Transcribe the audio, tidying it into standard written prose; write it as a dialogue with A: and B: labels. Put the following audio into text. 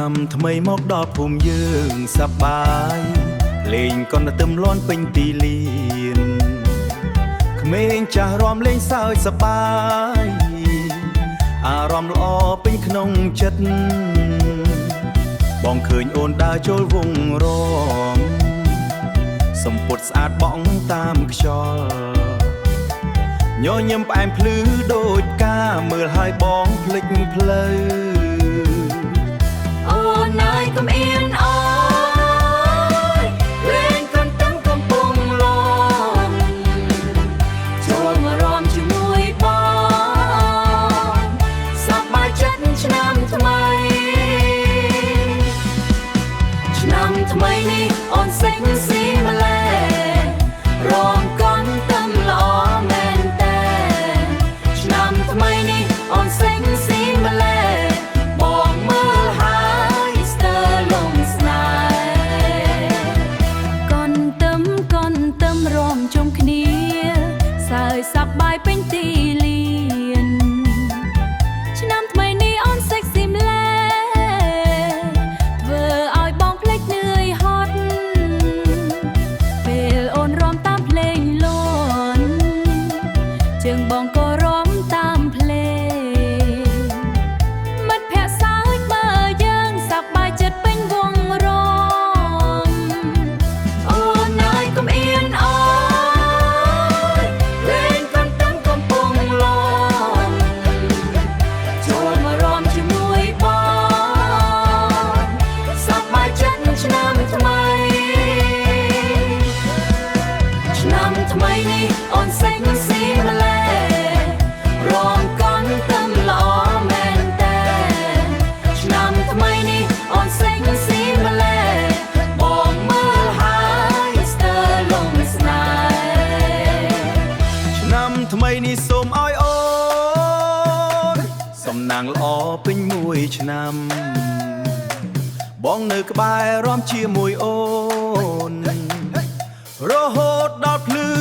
A: ឆ្នាំថ្មីមកដល់ភូមិយើងសប្បាយលេងកូនទឹមលាន់ពេញទីលានក្មេងចាស់រាំលេងសើចសប្បាយអារម្មណ៍ល្អពេញក្នុងចិត្តបងឃើញអូនដើរចូលវងរំសំពត់ស្អាតបង់តាមខ្យល់ញញឹមផ្អែមភ្លឺដូចការមើលហើយបងភ្លេចផ្លូវ
B: អូនអើយកុំអៀនអើយលេងកន្ទឹមកំពុងលំចូលមករំជាមួយបងសប្បាយចិត្តឆ្នាំថ្មីឆ្នាំថ្មីនេះអូនសេចស៊ីម្លេះរំកន្ទឹមល្អមែនតែឆ្នាំថ្មីនេះអូនសេចស៊ីម្លេះបងមើលហើយស្ទើរលំស្នេហ៍កន្ទឹមរំជុំគ្នាសើចសប្បាយពេញទីលានឆ្នាំថ្មីនេះអូនសេចស៊ីម្លេះធ្វើឲ្យបងភ្លេចនឿយហត់ពេលអូនរំតាមភ្លេងលន់ជើងបងក៏រំតាមភ្លេងមិត្តភក្តិសើចមើលយើងសប្បាយចិត្តពេញវងរំអូនអើយកុំអៀនអើយលេងកន្ទឹមកំពុងលំចូលមករំជាមួយបងសប្បាយចិត្តឆ្នាំថ្មីឆ្នាំថ្មីនេះអូនសេចស៊ីម្លេះរំកន្ទឹមល្អមែនតែឆ្នាំថ្មីនេះអូនសេចស៊ីម្លេះបងមើលហើយស្ទើរលំស្នេហ៍
A: ឆ្នាំថ្មីនេះសូមឲ្យអូនសំណាងល្អពេញមួយឆ្នាំបងនៅក្បែររំជាមួយអូនរហូតដល់ភ្លឺ